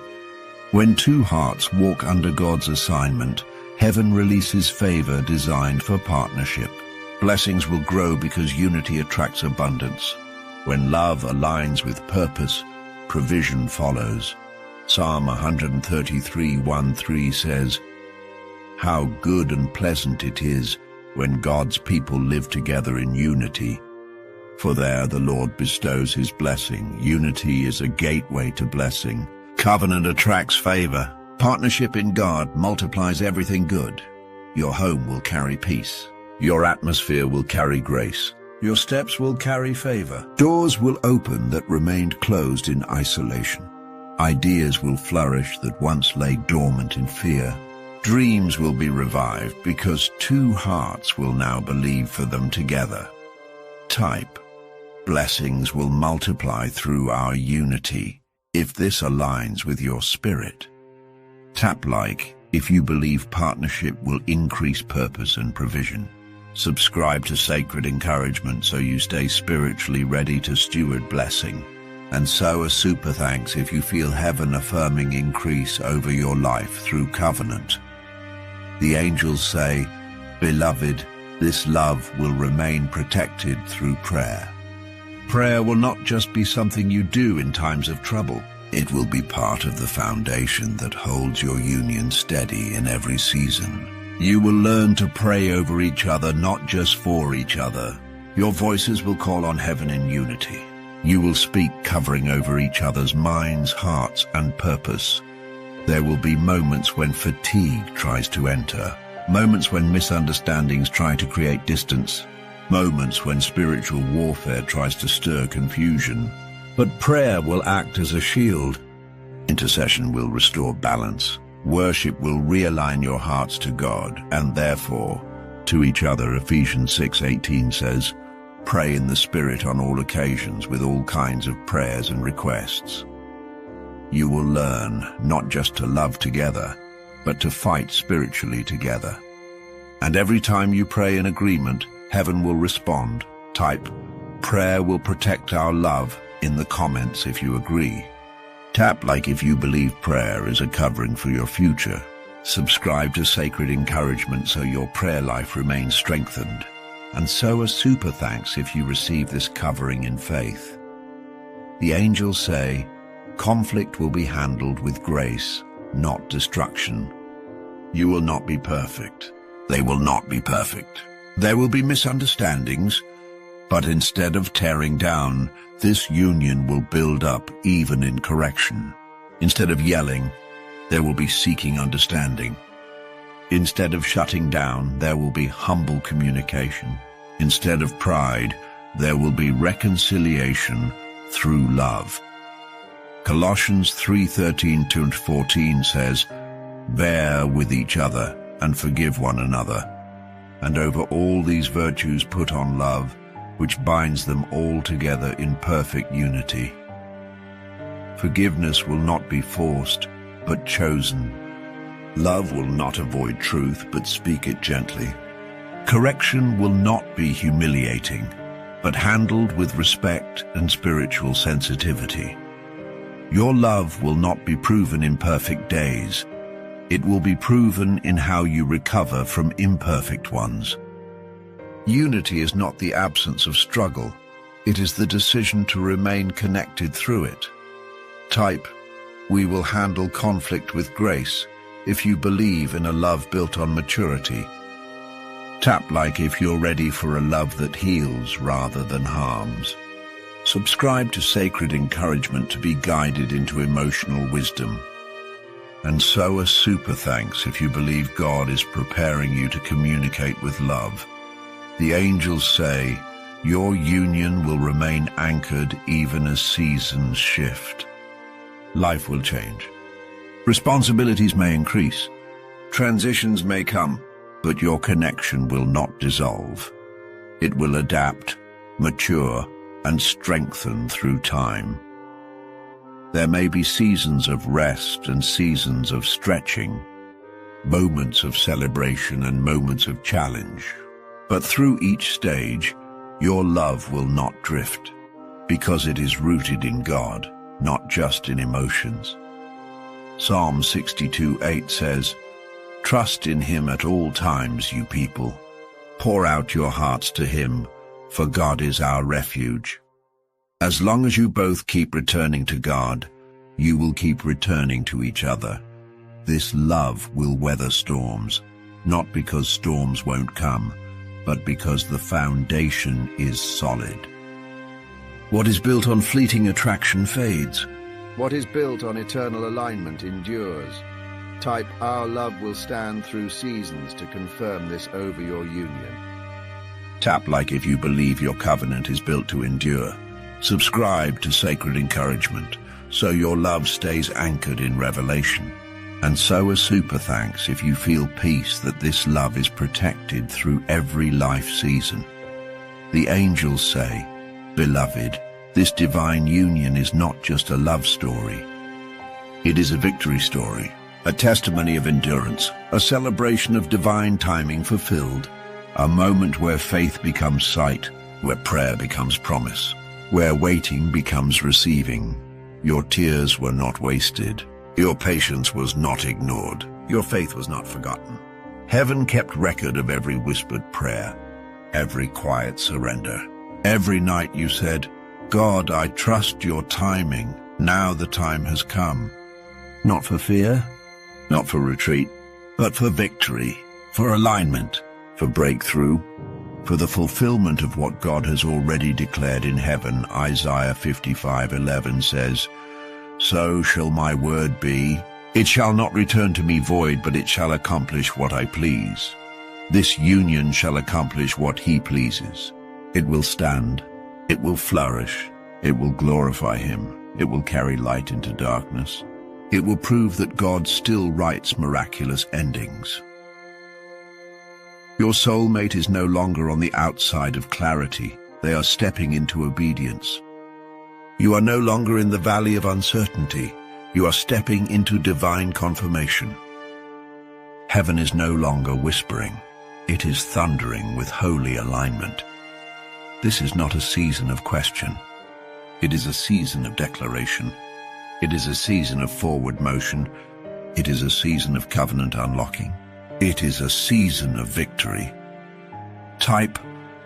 A: When 2 hearts walk under God's assignment, heaven releases favor designed for partnership. Blessings will grow because unity attracts abundance. When love aligns with purpose, provision follows. Psalm 133:1-3 says, "How good and pleasant it is when God's people live together in unity. For there the Lord bestows his blessing." Unity is a gateway to blessing. Covenant attracts favor. Partnership in God multiplies everything good. Your home will carry peace. Your atmosphere will carry grace. Your steps will carry favor. Doors will open that remained closed in isolation. Ideas will flourish that once lay dormant in fear. Dreams will be revived because 2 hearts will now believe for them together. Type, "Blessings will multiply through our unity" if this aligns with your spirit. Tap like if you believe partnership will increase purpose and provision. Subscribe to Sacred Encouragement so you stay spiritually ready to steward blessing. And sow a super thanks if you feel heaven affirming increase over your life through covenant. The angels say, "Beloved, this love will remain protected through prayer." Prayer will not just be something you do in times of trouble. It will be part of the foundation that holds your union steady in every season. You will learn to pray over each other, not just for each other. Your voices will call on heaven in unity. You will speak covering over each other's minds, hearts, and purpose. There will be moments when fatigue tries to enter, moments when misunderstandings try to create distance, moments when spiritual warfare tries to stir confusion. But prayer will act as a shield. Intercession will restore balance. Worship will realign your hearts to God and therefore to each other. Ephesians 6:18 says, "Pray in the Spirit on all occasions with all kinds of prayers and requests." You will learn not just to love together, but to fight spiritually together. And every time you pray in agreement, heaven will respond. Type, "Prayer will protect our love," in the comments if you agree. Tap like if you believe prayer is a covering for your future. Subscribe to Sacred Encouragement so your prayer life remains strengthened. And sow a super thanks if you receive this covering in faith. The angels say, conflict will be handled with grace, not destruction. You will not be perfect. They will not be perfect. There will be misunderstandings, but instead of tearing down, this union will build up even in correction. Instead of yelling, there will be seeking understanding. Instead of shutting down, there will be humble communication. Instead of pride, there will be reconciliation through love. Colossians 3:13-14 says, "Bear with each other and forgive one another. And over all these virtues put on love, which binds them all together in perfect unity." Forgiveness will not be forced, but chosen. Love will not avoid truth, but speak it gently. Correction will not be humiliating, but handled with respect and spiritual sensitivity. Your love will not be proven in perfect days. It will be proven in how you recover from imperfect ones. Unity is not the absence of struggle. It is the decision to remain connected through it. Type, "We will handle conflict with grace," if you believe in a love built on maturity. Tap like if you're ready for a love that heals rather than harms. Subscribe to Sacred Encouragement to be guided into emotional wisdom. And sow a super thanks if you believe God is preparing you to communicate with love. The angels say, your union will remain anchored even as seasons shift. Life will change. Responsibilities may increase. Transitions may come, but your connection will not dissolve. It will adapt, mature, and strengthen through time. There may be seasons of rest and seasons of stretching, moments of celebration and moments of challenge. But through each stage, your love will not drift, because it is rooted in God, not just in emotions. Psalm 62:8 says, "Trust in Him at all times, you people. Pour out your hearts to Him, for God is our refuge." As long as you both keep returning to God, you will keep returning to each other. This love will weather storms, not because storms won't come, but because the foundation is solid. What is built on fleeting attraction fades. What is built on eternal alignment endures. Type, "Our love will stand through seasons," to confirm this over your union. Tap like if you believe your covenant is built to endure. Subscribe to Sacred Encouragement so your love stays anchored in revelation. And sow a super thanks if you feel peace that this love is protected through every life season. The angels say, "Beloved, this divine union is not just a love story. It is a victory story, A testimony of endurance, a celebration of divine timing fulfilled, a moment where faith becomes sight, where prayer becomes promise, where waiting becomes receiving. Your tears were not wasted. Your patience was not ignored. Your faith was not forgotten. Heaven kept record of every whispered prayer, every quiet surrender. Every night you said, "God, I trust your timing. Now the time has come." Not for fear, not for retreat, but for victory, for alignment, for breakthrough, for the fulfillment of what God has already declared in heaven. Isaiah 55:11 says, "So shall my word be. It shall not return to me void, but it shall accomplish what I please." This union shall accomplish what he pleases. It will stand. It will flourish. It will glorify him. It will carry light into darkness. It will prove that God still writes miraculous endings. Your soulmate is no longer on the outside of clarity. They are stepping into obedience. You are no longer in the valley of uncertainty. You are stepping into divine confirmation. Heaven is no longer whispering. It is thundering with holy alignment. This is not a season of question. It is a season of declaration. It is a season of forward motion. It is a season of covenant unlocking. It is a season of victory. Type,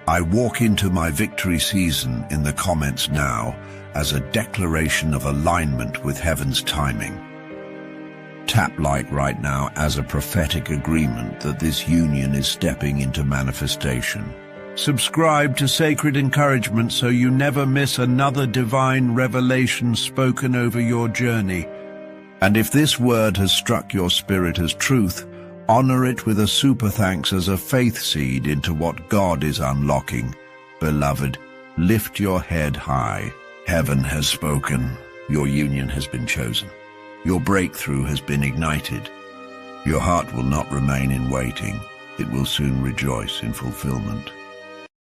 A: "I walk into my victory season" in the comments now as a declaration of alignment with heaven's timing. Tap like right now as a prophetic agreement that this union is stepping into manifestation. Subscribe to Sacred Encouragement so you never miss another divine revelation spoken over your journey. And if this word has struck your spirit as truth, honor it with a super thanks as a faith seed into what God is unlocking. Beloved, lift your head high. Heaven has spoken. Your union has been chosen. Your breakthrough has been ignited. Your heart will not remain in waiting. It will soon rejoice in fulfillment.